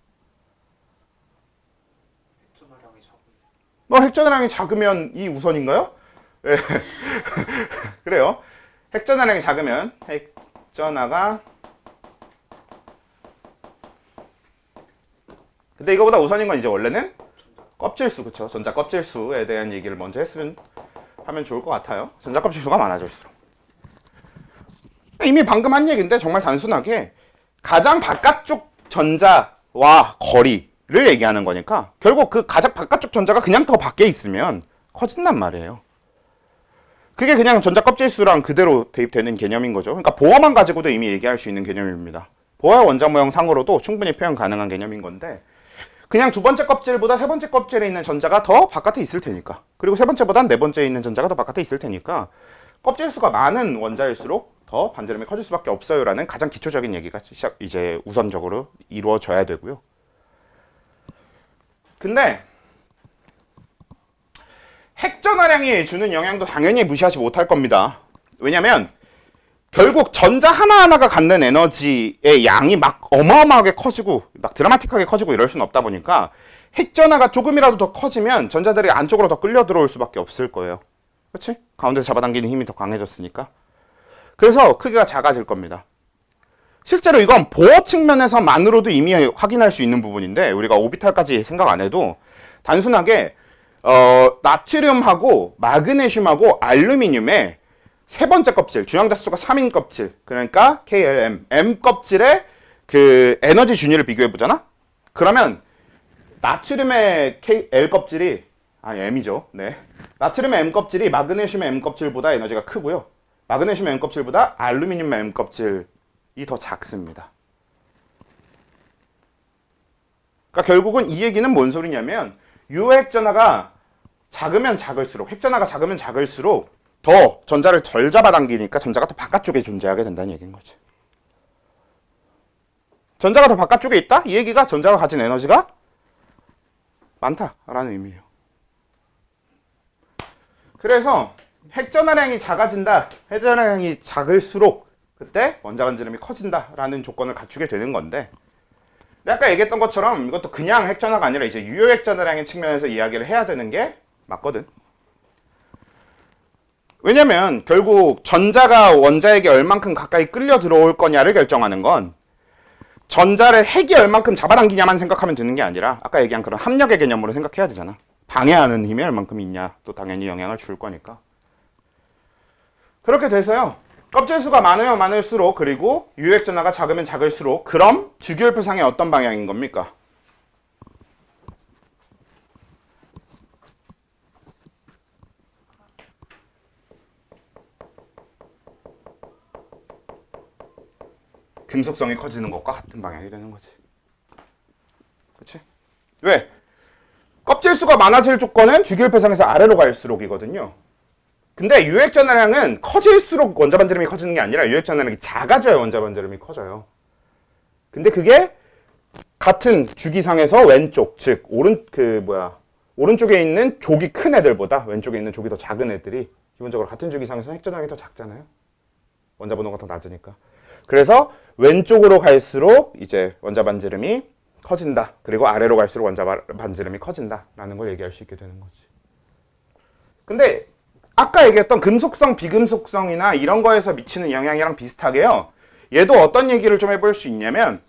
[SPEAKER 1] 핵전하량이 작으면 이 우선인가요? 네. 그래요. 핵전하량이 작으면 핵전하가, 근데 이거보다 우선인 건 이제 원래는 껍질수, 그쵸? 전자 껍질수에 대한 얘기를 먼저 하면 좋을 것 같아요. 전자 껍질수가 많아질수록. 이미 방금 한 얘기인데 정말 단순하게 가장 바깥쪽 전자와 거리를 얘기하는 거니까 결국 그 가장 바깥쪽 전자가 그냥 더 밖에 있으면 커진단 말이에요. 그게 그냥 전자 껍질수랑 그대로 대입되는 개념인 거죠. 그러니까 보어만 가지고도 이미 얘기할 수 있는 개념입니다. 보어의 원자 모형 상으로도 충분히 표현 가능한 개념인 건데 그냥 두 번째 껍질보다 세 번째 껍질에 있는 전자가 더 바깥에 있을 테니까, 그리고 세 번째보단 네 번째에 있는 전자가 더 바깥에 있을 테니까 껍질수가 많은 원자일수록 더 반지름이 커질 수밖에 없어요라는 가장 기초적인 얘기가 이제 우선적으로 이루어져야 되고요. 근데 핵전하량이 주는 영향도 당연히 무시하지 못할 겁니다. 왜냐면 결국 전자 하나하나가 갖는 에너지의 양이 막 어마어마하게 커지고 막 드라마틱하게 커지고 이럴 수는 없다 보니까 핵전하가 조금이라도 더 커지면 전자들이 안쪽으로 더 끌려 들어올 수밖에 없을 거예요. 그렇지? 가운데서 잡아당기는 힘이 더 강해졌으니까. 그래서 크기가 작아질 겁니다. 실제로 이건 보어 측면에서만으로도 이미 확인할 수 있는 부분인데 우리가 오비탈까지 생각 안 해도 단순하게 나트륨하고 마그네슘하고 알루미늄의 세 번째 껍질, 주양자 수가 3인 껍질, 그러니까 KLM, M 껍질의 그 에너지 준위를 비교해 보잖아? 그러면 나트륨의 L 껍질이, M이죠. 네. 나트륨의 M 껍질이 마그네슘의 M 껍질보다 에너지가 크고요. 마그네슘 M껍질보다 알루미늄 M껍질이 더 작습니다. 그러니까 결국은 이 얘기는 뭔 소리냐면 유핵전하가 작으면 작을수록, 핵전하가 작으면 작을수록 더 전자를 덜 잡아당기니까 전자가 더 바깥쪽에 존재하게 된다는 얘기인 거지. 전자가 더 바깥쪽에 있다? 이 얘기가 전자가 가진 에너지가 많다라는 의미예요. 그래서 핵전하량이 작아진다, 핵전하량이 작을수록 그때 원자반지름이 커진다라는 조건을 갖추게 되는 건데, 근데 아까 얘기했던 것처럼 이것도 그냥 핵전하가 아니라 이제 유효핵전하량의 측면에서 이야기를 해야 되는 게 맞거든. 왜냐면 결국 전자가 원자에게 얼만큼 가까이 끌려 들어올 거냐를 결정하는 건 전자를 핵이 얼만큼 잡아당기냐만 생각하면 되는 게 아니라 아까 얘기한 그런 합력의 개념으로 생각해야 되잖아. 방해하는 힘이 얼만큼 있냐 또 당연히 영향을 줄 거니까. 그렇게 돼서요, 껍질수가 많으면 많을수록, 그리고 유핵전하가 작으면 작을수록, 그럼 주기율표상의 어떤 방향인 겁니까? 금속성이 커지는 것과 같은 방향이 되는 거지. 그치? 왜? 껍질수가 많아질 조건은 주기율표상에서 아래로 갈수록이거든요. 근데 유핵전하량은 커질수록 원자반지름이 커지는 게 아니라 유핵전하량이 작아져야 원자반지름이 커져요. 근데 그게 같은 주기상에서 왼쪽, 즉 오른쪽에 있는 족이 큰 애들보다 왼쪽에 있는 족이 더 작은 애들이 기본적으로 같은 주기상에서 핵전하량이 더 작잖아요. 원자번호가 더 낮으니까. 그래서 왼쪽으로 갈수록 이제 원자반지름이 커진다. 그리고 아래로 갈수록 원자반지름이 커진다라는 걸 얘기할 수 있게 되는 거지. 근데 아까 얘기했던 금속성, 비금속성이나 이런 거에서 미치는 영향이랑 비슷하게요, 얘도 어떤 얘기를 좀 해볼 수 있냐면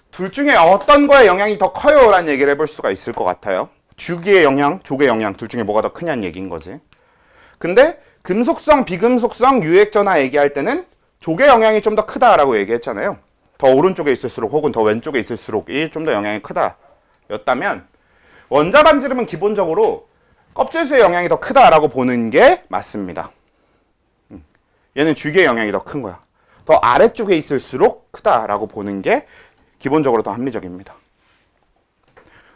[SPEAKER 1] 둘 중에 어떤 거에 영향이 더 커요 라는 얘기를 해볼 수가 있을 것 같아요. 주기의 영향, 족의 영향 둘 중에 뭐가 더 크냐는 얘기인 거지. 근데 금속성, 비금속성, 유핵전하 얘기할 때는 족의 영향이 좀 더 크다라고 얘기했잖아요. 더 오른쪽에 있을수록 혹은 더 왼쪽에 있을수록이 좀 더 영향이 크다 였다면, 원자반지름은 기본적으로 껍질수의 영향이 더 크다라고 보는 게 맞습니다. 얘는 주기의 영향이 더 큰 거야. 더 아래쪽에 있을수록 크다라고 보는 게 기본적으로 더 합리적입니다.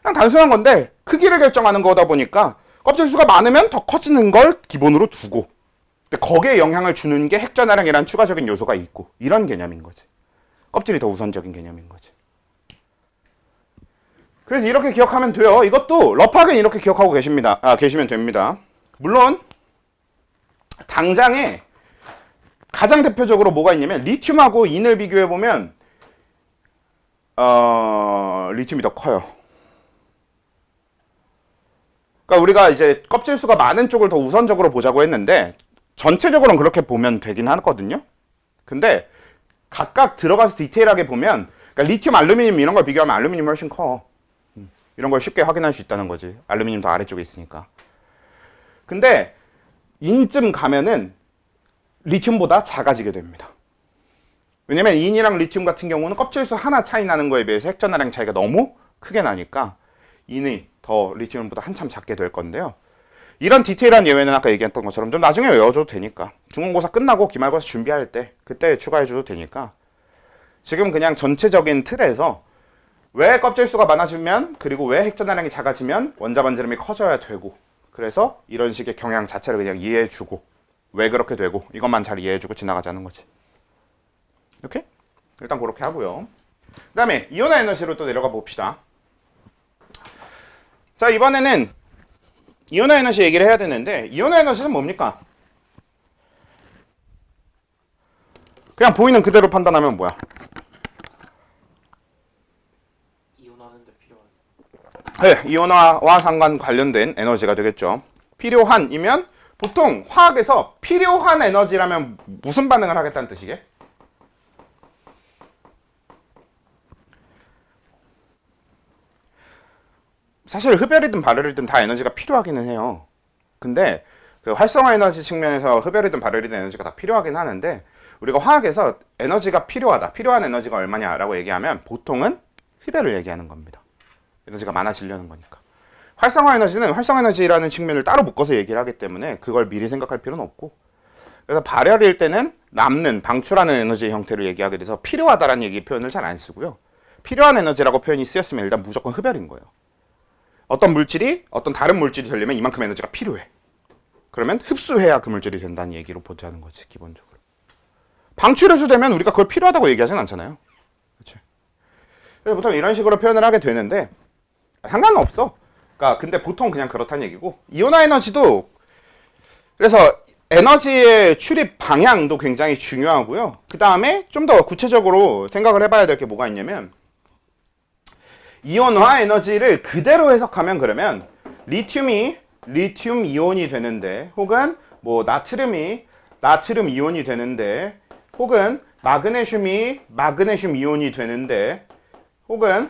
[SPEAKER 1] 그냥 단순한 건데 크기를 결정하는 거다 보니까 껍질수가 많으면 더 커지는 걸 기본으로 두고, 근데 거기에 영향을 주는 게 핵전하량이라는 추가적인 요소가 있고, 이런 개념인 거지. 껍질이 더 우선적인 개념인 거지. 그래서 이렇게 기억하면 돼요. 이것도 러프하게 이렇게 기억하고 계시면 됩니다. 물론 당장에 가장 대표적으로 뭐가 있냐면 리튬하고 인을 비교해 보면 리튬이 더 커요. 그러니까 우리가 이제 껍질수가 많은 쪽을 더 우선적으로 보자고 했는데 전체적으로는 그렇게 보면 되긴 하거든요. 근데 각각 들어가서 디테일하게 보면, 그러니까 리튬, 알루미늄 이런 걸 비교하면 알루미늄이 훨씬 커. 이런 걸 쉽게 확인할 수 있다는 거지. 알루미늄 더 아래쪽에 있으니까. 근데 인쯤 가면은 리튬보다 작아지게 됩니다. 왜냐면 인이랑 리튬 같은 경우는 껍질수 하나 차이 나는 거에 비해서 핵전하량 차이가 너무 크게 나니까 인이 더 리튬보다 한참 작게 될 건데요. 이런 디테일한 예외는 아까 얘기했던 것처럼 좀 나중에 외워줘도 되니까, 중간고사 끝나고 기말고사 준비할 때 그때 추가해줘도 되니까, 지금 그냥 전체적인 틀에서 왜 껍질수가 많아지면, 그리고 왜 핵전하량이 작아지면 원자반지름이 커져야 되고, 그래서 이런 식의 경향 자체를 그냥 이해해주고 왜 그렇게 되고 이것만 잘 이해해주고 지나가자는 거지. 이렇게? 일단 그렇게 하고요. 그 다음에 이온화 에너지로 또 내려가 봅시다. 자, 이번에는 이온화 에너지 얘기를 해야 되는데, 이온화 에너지는 뭡니까? 그냥 보이는 그대로 판단하면 뭐야?
[SPEAKER 2] 이온하는데 필요한.
[SPEAKER 1] 네, 이온화와 상관 관련된 에너지가 되겠죠. 필요한이면 보통 화학에서 필요한 에너지라면 무슨 반응을 하겠다는 뜻이게? 사실 흡열이든 발열이든 다 에너지가 필요하기는 해요. 근데 그 활성화 에너지 측면에서 흡열이든 발열이든 에너지가 다 필요하긴 하는데, 우리가 화학에서 에너지가 필요하다, 필요한 에너지가 얼마냐라고 얘기하면 보통은 흡열을 얘기하는 겁니다. 에너지가 많아지려는 거니까. 활성화 에너지는 활성화 에너지라는 측면을 따로 묶어서 얘기를 하기 때문에 그걸 미리 생각할 필요는 없고, 그래서 발열일 때는 남는, 방출하는 에너지의 형태를 얘기하게 돼서 필요하다라는 얘기 표현을 잘 안 쓰고요. 필요한 에너지라고 표현이 쓰였으면 일단 무조건 흡열인 거예요. 어떤 물질이 어떤 다른 물질이 되려면 이만큼 에너지가 필요해. 그러면 흡수해야 그 물질이 된다는 얘기로 보자는 거지, 기본적으로. 방출해서 되면 우리가 그걸 필요하다고 얘기하진 않잖아요. 그렇지? 그래서 보통 이런 식으로 표현을 하게 되는데 상관은 없어. 그러니까 근데 보통 그냥 그렇다는 얘기고, 이온화 에너지도 그래서 에너지의 출입 방향도 굉장히 중요하고요. 그 다음에 좀 더 구체적으로 생각을 해봐야 될 게 뭐가 있냐면, 이온화 에너지를 그대로 해석하면 그러면 리튬이 리튬 이온이 되는데, 혹은 뭐 나트륨이 나트륨 이온이 되는데, 혹은 마그네슘이 마그네슘 이온이 되는데, 혹은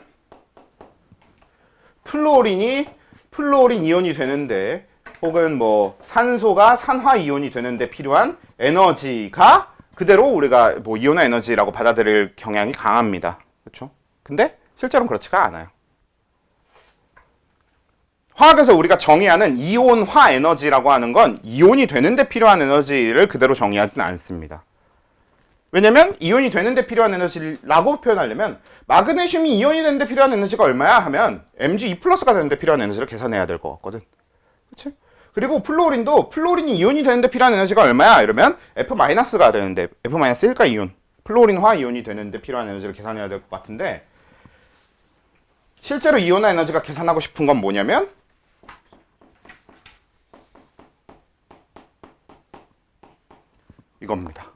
[SPEAKER 1] 플루오린이 플루오린 이온이 되는데, 혹은 뭐 산소가 산화 이온이 되는데 필요한 에너지가 그대로 우리가 뭐 이온화 에너지라고 받아들일 경향이 강합니다. 그렇죠? 근데 실제로는 그렇지가 않아요. 화학에서 우리가 정의하는 이온화 에너지라고 하는 건 이온이 되는데 필요한 에너지를 그대로 정의하지는 않습니다. 왜냐면 이온이 되는데 필요한 에너지라고 표현하려면 마그네슘이 이온이 되는데 필요한 에너지가 얼마야 하면 Mg2+가 되는데 필요한 에너지를 계산해야 될 것 같거든. 그치? 그리고 플루오린도 플루오린이 이온이 되는데 필요한 에너지가 얼마야 이러면 F-가 되는데, F-1가 이온, 플루오린화 이온이 되는데 필요한 에너지를 계산해야 될 것 같은데, 실제로 이온화 에너지가 계산하고 싶은 건 뭐냐면 이겁니다.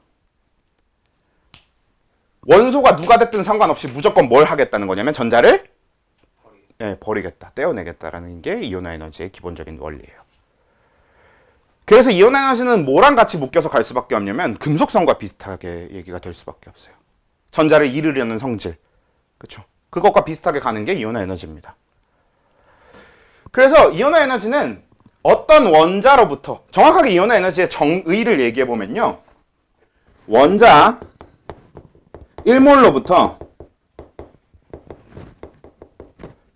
[SPEAKER 1] 원소가 누가 됐든 상관없이 무조건 뭘 하겠다는 거냐면 전자를 버리겠다, 떼어내겠다라는 게 이온화 에너지의 기본적인 원리예요. 그래서 이온화 에너지는 뭐랑 같이 묶여서 갈 수밖에 없냐면 금속성과 비슷하게 얘기가 될 수밖에 없어요. 전자를 이르려는 성질, 그렇죠? 그것과 비슷하게 가는 게 이온화 에너지입니다. 그래서 이온화 에너지는 어떤 원자로부터, 정확하게 이온화 에너지의 정의를 얘기해 보면요, 원자 1몰로부터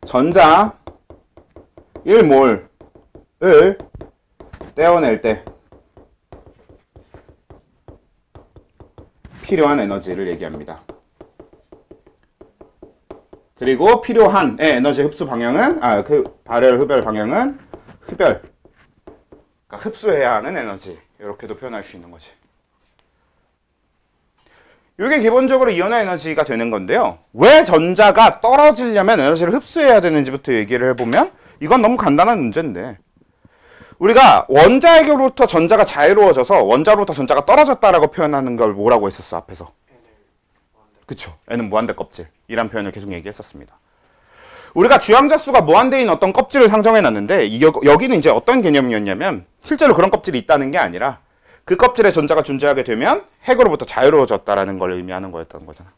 [SPEAKER 1] 전자 1몰을 떼어낼 때 필요한 에너지를 얘기합니다. 그리고 필요한 에너지 흡수 방향은, 그 발열 흡열 방향은 흡열, 그러니까 흡수해야 하는 에너지, 이렇게도 표현할 수 있는 거지. 이게 기본적으로 이온화 에너지가 되는 건데요. 왜 전자가 떨어지려면 에너지를 흡수해야 되는지부터 얘기를 해보면 이건 너무 간단한 문제인데, 우리가 원자에게로부터 전자가 자유로워져서 원자로부터 전자가 떨어졌다라고 표현하는 걸 뭐라고 했었어, 앞에서? 그쵸. N은 무한대 껍질 이란 표현을 계속 얘기했었습니다. 우리가 주양자 수가 무한대인 어떤 껍질을 상정해 놨는데, 여기는 이제 어떤 개념이었냐면 실제로 그런 껍질이 있다는 게 아니라 그 껍질에 전자가 존재하게 되면 핵으로부터 자유로워졌다라는 걸 의미하는 거였던 거잖아.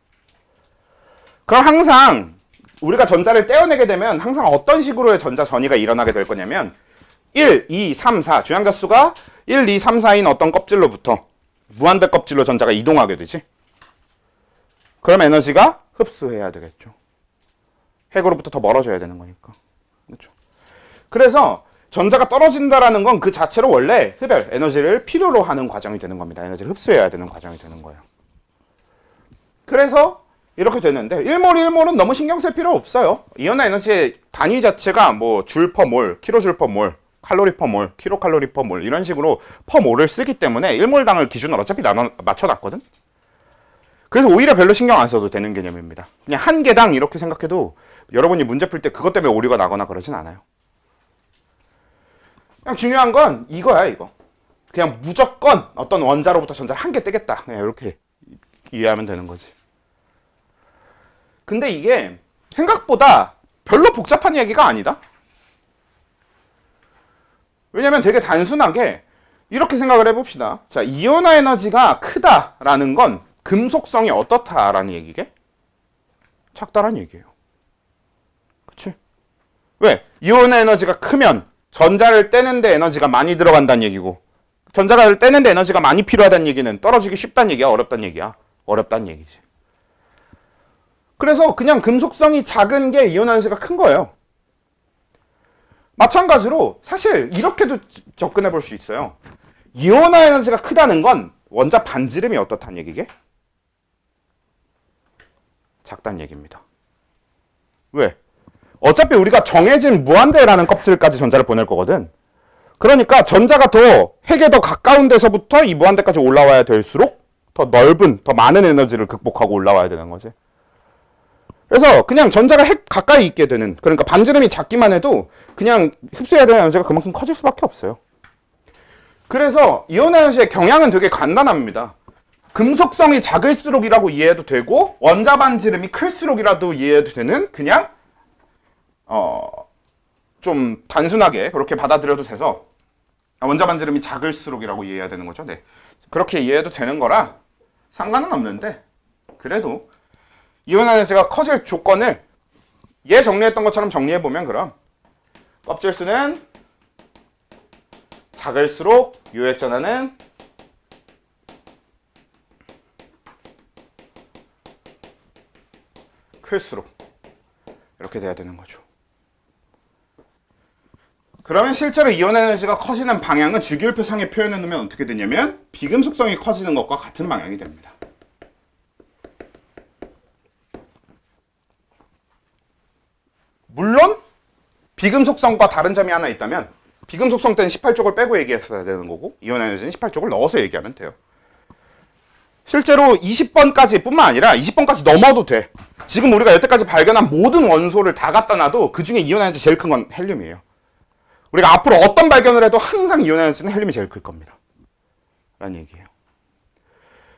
[SPEAKER 1] 그럼 항상 우리가 전자를 떼어내게 되면 항상 어떤 식으로의 전자 전이가 일어나게 될 거냐면 1, 2, 3, 4 주양자 수가 1, 2, 3, 4인 어떤 껍질로부터 무한대 껍질로 전자가 이동하게 되지. 그럼 에너지가 흡수해야 되겠죠. 핵으로부터 더 멀어져야 되는 거니까. 그렇죠. 그래서 전자가 떨어진다라는 건 그 자체로 원래 흡열, 에너지를 필요로 하는 과정이 되는 겁니다. 에너지를 흡수해야 되는 과정이 되는 거예요. 그래서 이렇게 되는데 1몰 1몰은 너무 신경 쓸 필요 없어요. 이온화 에너지의 단위 자체가 뭐 줄 퍼 몰, 킬로줄 퍼 몰, 칼로리 퍼 몰, 킬로칼로리 퍼 몰 이런 식으로 퍼 몰을 쓰기 때문에 1몰당을 기준으로 어차피 맞춰놨거든. 그래서 오히려 별로 신경 안 써도 되는 개념입니다. 그냥 한 개당 이렇게 생각해도 여러분이 문제 풀 때 그것 때문에 오류가 나거나 그러진 않아요. 그냥 중요한 건 이거야, 이거. 그냥 무조건 어떤 원자로부터 전자를 한 개 떼겠다. 그냥 이렇게 이해하면 되는 거지. 근데 이게 생각보다 별로 복잡한 얘기가 아니다. 왜냐면 되게 단순하게 이렇게 생각을 해봅시다. 자, 이온화 에너지가 크다라는 건 금속성이 어떻다라는 얘기게? 작다라는 얘기예요. 그치? 왜? 이온화 에너지가 크면 전자를 떼는데 에너지가 많이 들어간다는 얘기고, 전자를 떼는데 에너지가 많이 필요하다는 얘기는 떨어지기 쉽다는 얘기야, 어렵다는 얘기야? 어렵다는 얘기지. 그래서 그냥 금속성이 작은 게 이온화 에너지가 큰 거예요. 마찬가지로 사실 이렇게도 접근해 볼 수 있어요. 이온화 에너지가 크다는 건 원자 반지름이 어떻다는 얘기게? 작다는 얘기입니다. 왜? 어차피 우리가 정해진 무한대라는 껍질까지 전자를 보낼 거거든. 그러니까 전자가 핵에 더 가까운 데서부터 이 무한대까지 올라와야 될수록 더 넓은, 더 많은 에너지를 극복하고 올라와야 되는 거지. 그래서 그냥 전자가 핵 가까이 있게 되는, 그러니까 반지름이 작기만 해도 그냥 흡수해야 되는 에너지가 그만큼 커질 수밖에 없어요. 그래서 이온 에너지의 경향은 되게 간단합니다. 금속성이 작을수록이라고 이해해도 되고 원자 반지름이 클수록이라도 이해해도 되는, 그냥 좀 단순하게 그렇게 받아들여도 돼서 원자 반지름이 작을수록이라고 이해해야 되는 거죠. 네. 그렇게 이해해도 되는 거라 상관은 없는데, 그래도 이온 에너지가 커질 조건을 얘 정리했던 것처럼 정리해보면, 그럼 껍질수는 작을수록 유액 전하는 클수록 이렇게 돼야 되는 거죠. 그러면 실제로 이온 에너지가 커지는 방향은 주기율표 상에 표현해 놓으면 어떻게 되냐면 비금속성이 커지는 것과 같은 방향이 됩니다. 물론 비금속성과 다른 점이 하나 있다면, 비금속성 때는 18쪽을 빼고 얘기했어야 되는 거고 이온 에너지는 18쪽을 넣어서 얘기하면 돼요. 실제로 20번까지 뿐만 아니라 20번까지 넘어도 돼. 지금 우리가 여태까지 발견한 모든 원소를 다 갖다 놔도 그 중에 이온 에너지 제일 큰 건 헬륨이에요. 우리가 앞으로 어떤 발견을 해도 항상 이온 에너지는 헬륨이 제일 클 겁니다. 라는 얘기예요.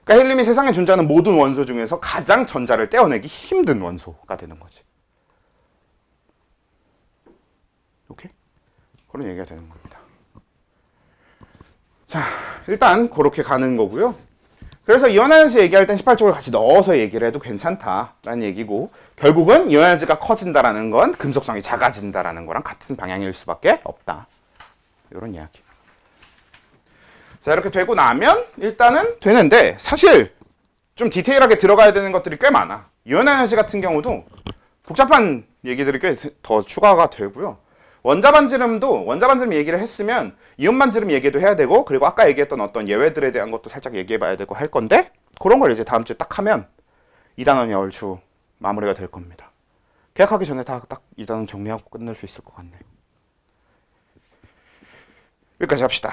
[SPEAKER 1] 그러니까 헬륨이 세상에 존재하는 모든 원소 중에서 가장 전자를 떼어내기 힘든 원소가 되는 거지. 오케이? 그런 얘기가 되는 겁니다. 자, 일단 그렇게 가는 거고요. 그래서 이온 에너지 얘기할 땐 18쪽을 같이 넣어서 얘기를 해도 괜찮다라는 얘기고, 결국은 이온 에너지가 커진다라는 건 금속성이 작아진다라는 거랑 같은 방향일 수밖에 없다. 이런 이야기. 자, 이렇게 되고 나면 일단은 되는데, 사실 좀 디테일하게 들어가야 되는 것들이 꽤 많아. 이온 에너지 같은 경우도 복잡한 얘기들이 꽤 더 추가가 되고요. 원자 반지름 얘기를 했으면 이온 반지름 얘기도 해야 되고, 그리고 아까 얘기했던 어떤 예외들에 대한 것도 살짝 얘기해 봐야 되고 할 건데, 그런 걸 이제 다음 주에 딱 하면 2단원이 얼추 마무리가 될 겁니다. 계약하기 전에 다 딱 2단원 정리하고 끝낼 수 있을 것 같네요. 여기까지 합시다.